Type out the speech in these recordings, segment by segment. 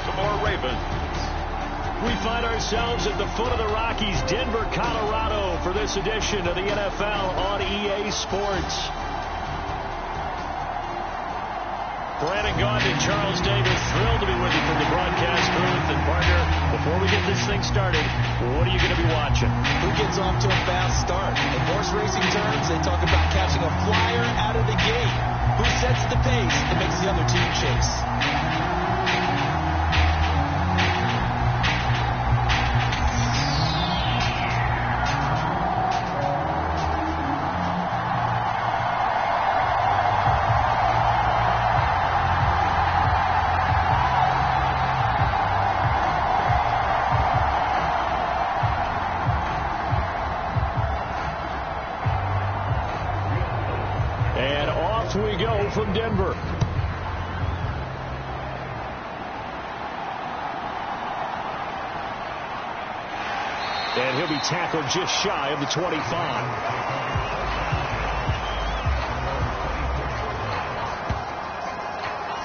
Baltimore Ravens. We find ourselves at the foot of the Rockies, Denver, Colorado, for this edition of the NFL on EA Sports. Brandon Gaudin and Charles Davis, thrilled to be with you from the broadcast booth. And partner, before we get this thing started, what are you going to be watching? Who gets off to a fast start? In horse racing terms, they talk about catching a flyer out of the gate. Who sets the pace and makes the other team chase? We go from Denver. And he'll be tackled just shy of the 25.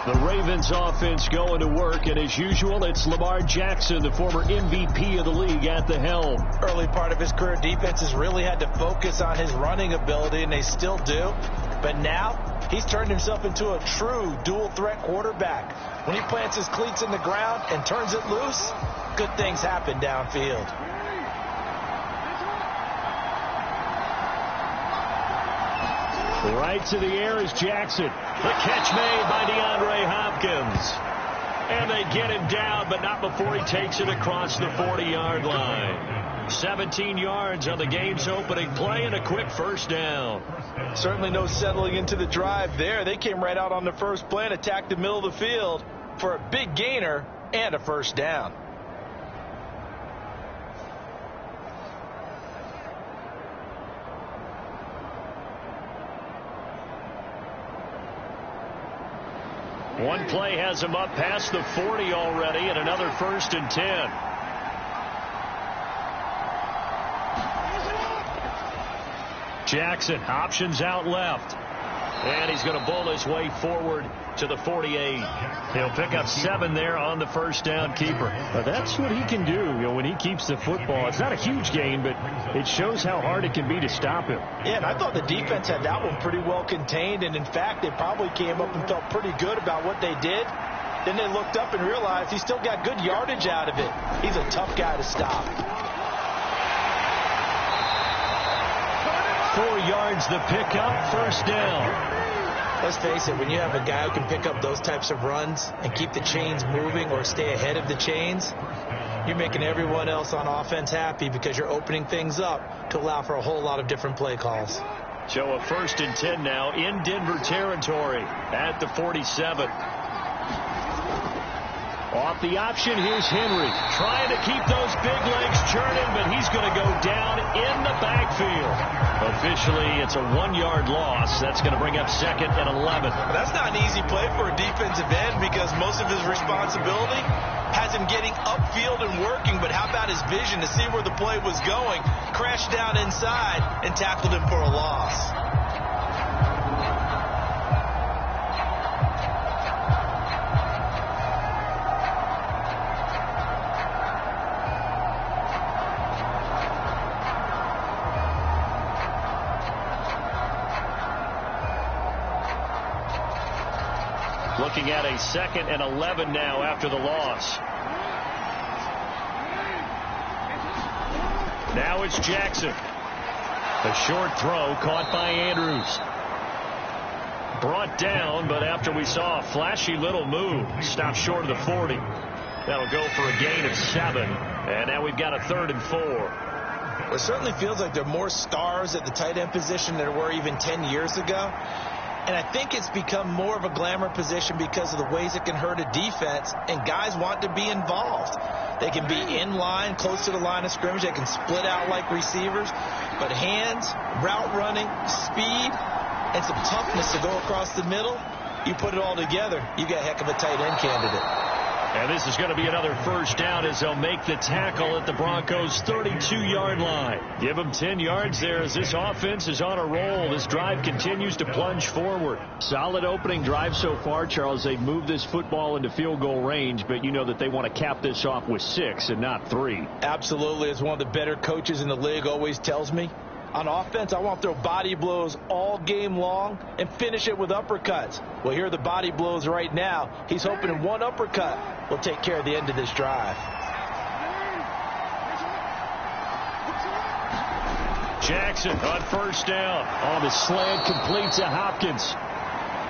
The Ravens offense going to work, and as usual, it's Lamar Jackson, the former MVP of the league, at the helm. Early part of his career, defenses really had to focus on his running ability, and they still do. But now, he's turned himself into a true dual-threat quarterback. When he plants his cleats in the ground and turns it loose, good things happen downfield. Right to the air is Jackson. The catch made by DeAndre Hopkins. And they get him down, but not before he takes it across the 40-yard line. 17 yards on the game's opening play and a quick first down. Certainly no settling into the drive there. They came right out on the first play and attacked the middle of the field for a big gainer and a first down. One play has him up past the 40 already, and another 1st and 10. Jackson options out left. And he's going to bull his way forward to the 48. He'll pick up 7 there on the first down keeper. That's what he can do, when he keeps the football. It's not a huge gain, but it shows how hard it can be to stop him. Yeah, and I thought the defense had that one pretty well contained. And, in fact, they probably came up and felt pretty good about what they did. Then they looked up and realized he still got good yardage out of it. He's a tough guy to stop. 4 yards the pickup, first down. Let's face it, when you have a guy who can pick up those types of runs and keep the chains moving or stay ahead of the chains, you're making everyone else on offense happy because you're opening things up to allow for a whole lot of different play calls. So a 1st and 10 now in Denver territory at the 47. Off the option, here's Henry trying to keep those big legs churning, but he's going to go down in the backfield. Officially, it's a 1-yard loss. That's going to bring up 2nd and 11. That's not an easy play for a defensive end because most of his responsibility has him getting upfield and working, but how about his vision to see where the play was going? Crashed down inside and tackled him for a loss. Looking at a 2nd and 11 now after the loss. Now it's Jackson. A short throw caught by Andrews. Brought down, but after we saw a flashy little move, stopped short of the 40. That'll go for a gain of 7. And now we've got a 3rd and 4. Well, it certainly feels like there are more stars at the tight end position than there were even 10 years ago. And I think it's become more of a glamour position because of the ways it can hurt a defense, and guys want to be involved. They can be in line, close to the line of scrimmage. They can split out like receivers. But hands, route running, speed, and some toughness to go across the middle, you put it all together, you got a heck of a tight end candidate. And this is going to be another first down as they'll make the tackle at the Broncos' 32-yard line. Give them 10 yards there as this offense is on a roll. This drive continues to plunge forward. Solid opening drive so far, Charles. They've moved this football into field goal range, but you know that they want to cap this off with 6 and not 3. Absolutely. As one of the better coaches in the league always tells me, on offense, I want to throw body blows all game long and finish it with uppercuts. Well, here are the body blows right now. He's hoping in one uppercut will take care of the end of this drive. Jackson on first down. On the slant, completes to Hopkins.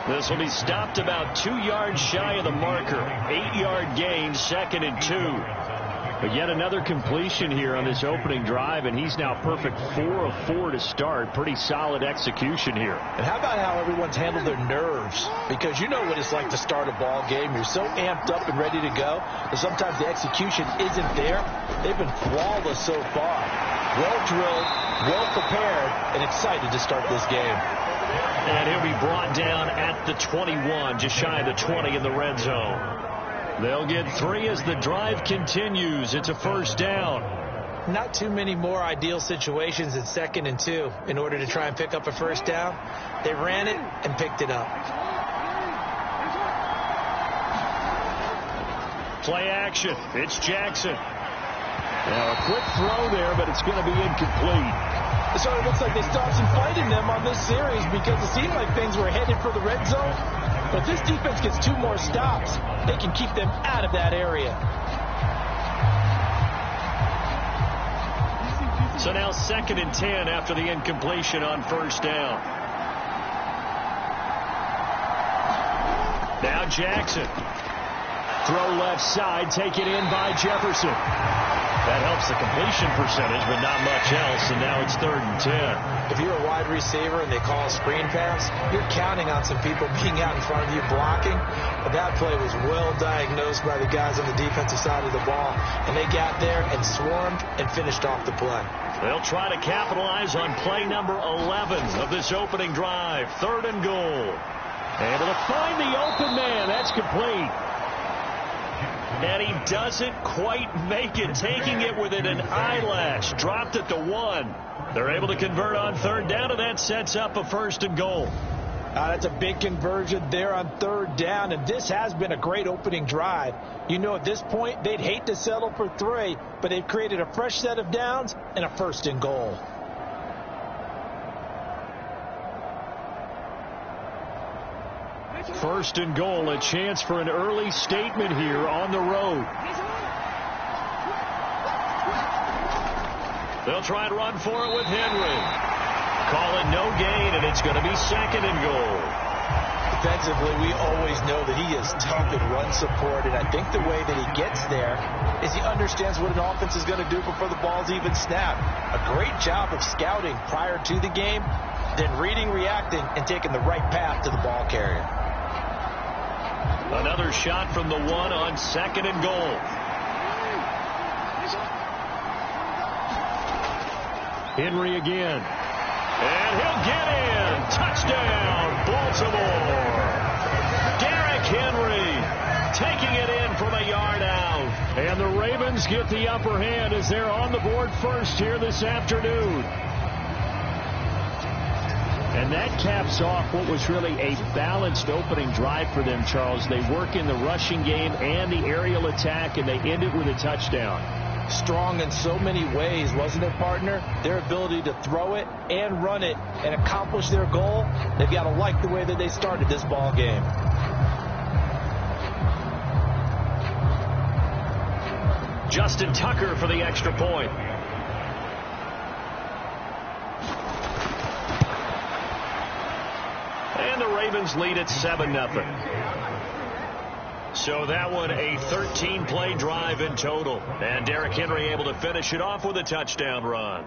This will be stopped about 2 yards shy of the marker. 8-yard gain, 2nd and 2. But yet another completion here on this opening drive, and he's now perfect 4 of 4 to start. Pretty solid execution here. And how about how everyone's handled their nerves? Because you know what it's like to start a ball game. You're so amped up and ready to go that sometimes the execution isn't there. They've been flawless so far. Well drilled, well prepared, and excited to start this game. And he'll be brought down at the 21, just shy of the 20 in the red zone. They'll get 3 as the drive continues. It's a first down. Not too many more ideal situations in 2nd and 2 in order to try and pick up a first down. They ran it and picked it up. Play action. It's Jackson. Now a quick throw there, but it's going to be incomplete. It sort of looks like they stopped some fight in them on this series because it seemed like things were headed for the red zone. But if this defense gets 2 more stops, they can keep them out of that area. So now 2nd and 10 after the incompletion on first down. Now Jackson. Throw left side, taken in by Jefferson. That helps the completion percentage, but not much else, and now it's 3rd and 10. If you're a wide receiver and they call a screen pass, you're counting on some people being out in front of you blocking. But that play was well diagnosed by the guys on the defensive side of the ball, and they got there and swarmed and finished off the play. They'll try to capitalize on play number 11 of this opening drive. 3rd and goal. Able to find the open man. That's complete. And he doesn't quite make it, taking it within an eyelash. Dropped at the 1. They're able to convert on 3rd down, and that sets up a 1st and goal. That's a big conversion there on 3rd down, and this has been a great opening drive. You know, at this point, they'd hate to settle for 3, but they've created a fresh set of downs and a 1st and goal. First and goal, a chance for an early statement here on the road. They'll try and run for it with Henry. Call it no gain, and it's going to be 2nd and goal. Defensively, we always know that he is tough in run support, and I think the way that he gets there is he understands what an offense is going to do before the ball's even snapped. A great job of scouting prior to the game, then reading, reacting, and taking the right path to the ball carrier. Another shot from the 1 on 2nd and goal. Henry again. And he'll get in. Touchdown, Baltimore. Derrick Henry taking it in from a yard out. And the Ravens get the upper hand as they're on the board first here this afternoon. And that caps off what was really a balanced opening drive for them, Charles. They work in the rushing game and the aerial attack, and they end it with a touchdown. Strong in so many ways, wasn't it, partner? Their ability to throw it and run it and accomplish their goal, they've got to like the way that they started this ball game. Justin Tucker for the extra point. And the Ravens lead at 7-0. So that one a 13-play drive in total. And Derrick Henry able to finish it off with a touchdown run.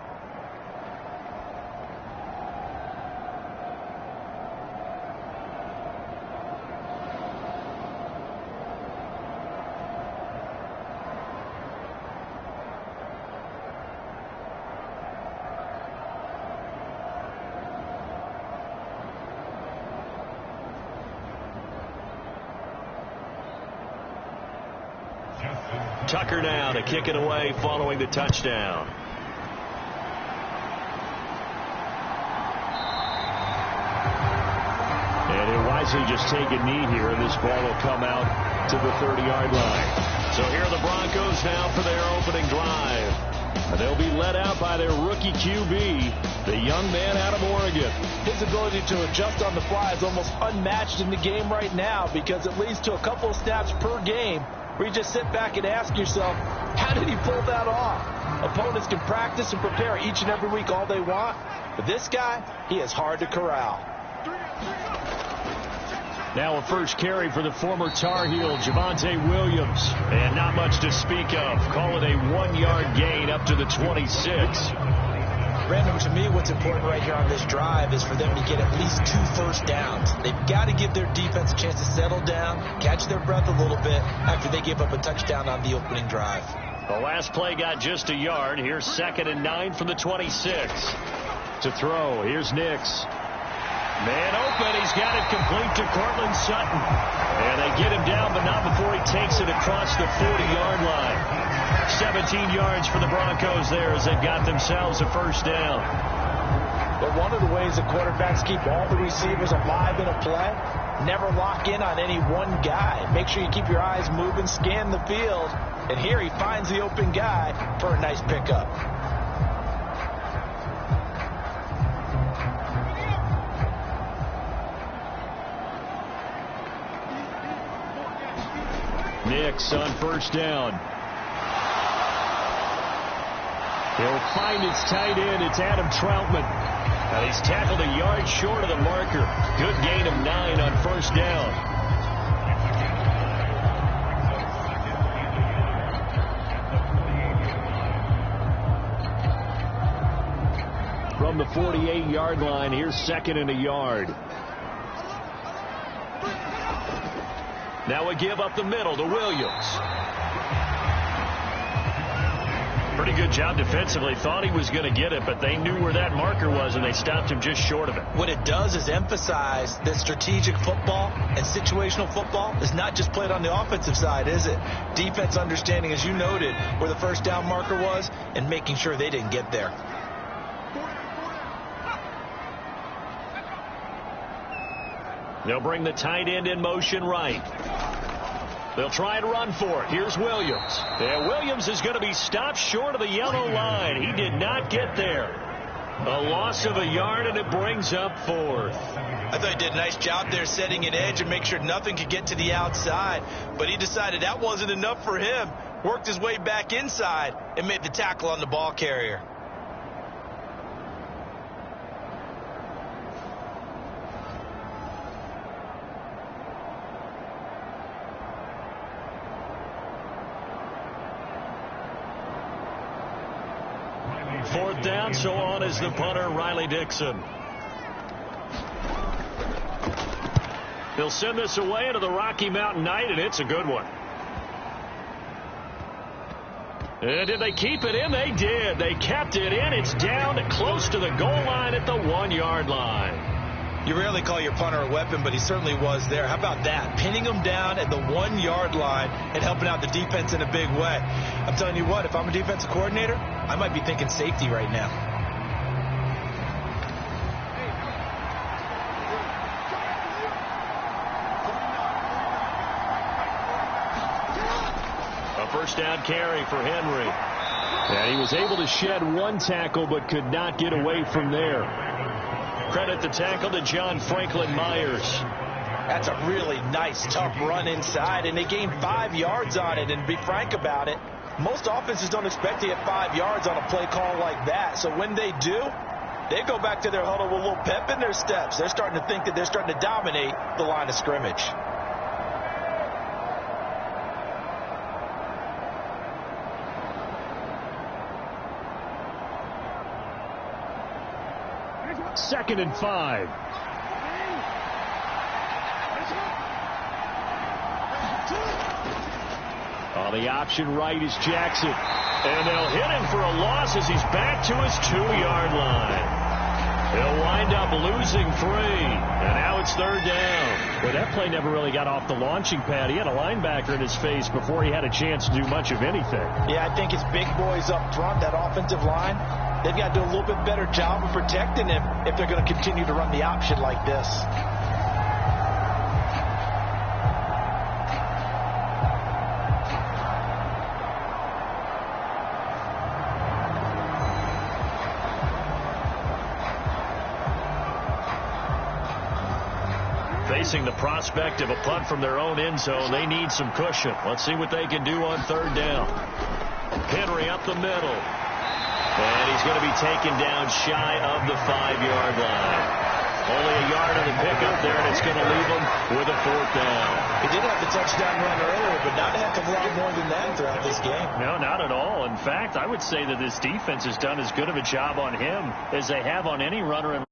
Tucker now to kick it away following the touchdown. And he'll wisely just take a knee here, and this ball will come out to the 30-yard line. So here are the Broncos now for their opening drive. And they'll be led out by their rookie QB, the young man out of Oregon. His ability to adjust on the fly is almost unmatched in the game right now, because it leads to a couple of snaps per game where you just sit back and ask yourself, how did he pull that off? Opponents can practice and prepare each and every week all they want, but this guy, he is hard to corral. Now a first carry for the former Tar Heel, Javonte Williams. And not much to speak of. Call it a 1-yard gain up to the 26. Brandon, to me, what's important right here on this drive is for them to get at least 2 first downs. They've got to give their defense a chance to settle down, catch their breath a little bit after they give up a touchdown on the opening drive. The last play got just a yard. Here's 2nd and 9 from the 26. To throw, here's Nix. Man open, he's got it complete to Cortland Sutton. And they get him down, but not before he takes it across the 40-yard line. 17 yards for the Broncos there as they got themselves a first down. But one of the ways that quarterbacks keep all the receivers alive in a play, never lock in on any one guy. Make sure you keep your eyes moving, scan the field. And here he finds the open guy for a nice pickup. Nix on first down. He'll find his tight end. It's Adam Troutman. And he's tackled a yard short of the marker. Good gain of 9 on first down. From the 48-yard line, here's 2nd and a yard. Now a give up the middle to Williams. Pretty good job defensively. Thought he was going to get it, but they knew where that marker was, and they stopped him just short of it. What it does is emphasize that strategic football and situational football is not just played on the offensive side, is it? Defense understanding, as you noted, where the first down marker was and making sure they didn't get there. They'll bring the tight end in motion right. They'll try and run for it. Here's Williams. And Williams is going to be stopped short of the yellow line. He did not get there. A loss of a yard, and it brings up 4th. I thought he did a nice job there setting an edge and make sure nothing could get to the outside. But he decided that wasn't enough for him. Worked his way back inside and made the tackle on the ball carrier. Fourth down, so on is the punter, Riley Dixon. He'll send this away into the Rocky Mountain night, and it's a good one. And did they keep it in? They did. They kept it in. It's down close to the goal line at the 1-yard line. You rarely call your punter a weapon, but he certainly was there. How about that? Pinning him down at the 1-yard line and helping out the defense in a big way. I'm telling you what, if I'm a defensive coordinator, I might be thinking safety right now. A first down carry for Henry. And he was able to shed 1 tackle but could not get away from there. Credit the tackle to John Franklin Myers. That's a really nice, tough run inside, and they gained 5 yards on it. And to be frank about it, most offenses don't expect to get 5 yards on a play call like that. So when they do, they go back to their huddle with a little pep in their steps. They're starting to think that they're starting to dominate the line of scrimmage. Second and 5. On the option right is Jackson. And they'll hit him for a loss as he's back to his 2-yard line. He'll wind up losing 3, and now it's 3rd down. Well, that play never really got off the launching pad. He had a linebacker in his face before he had a chance to do much of anything. Yeah, I think it's big boys up front, that offensive line. They've got to do a little bit better job of protecting him if they're going to continue to run the option like this. Facing the prospect of a punt from their own end zone, they need some cushion. Let's see what they can do on 3rd down. Henry up the middle. And he's going to be taken down shy of the 5-yard line. Only a yard on the pickup there, and it's going to leave him with a 4th down. He did have the touchdown run earlier, but not a heck of a lot more than that throughout this game. No, not at all. In fact, I would say that this defense has done as good of a job on him as they have on any runner in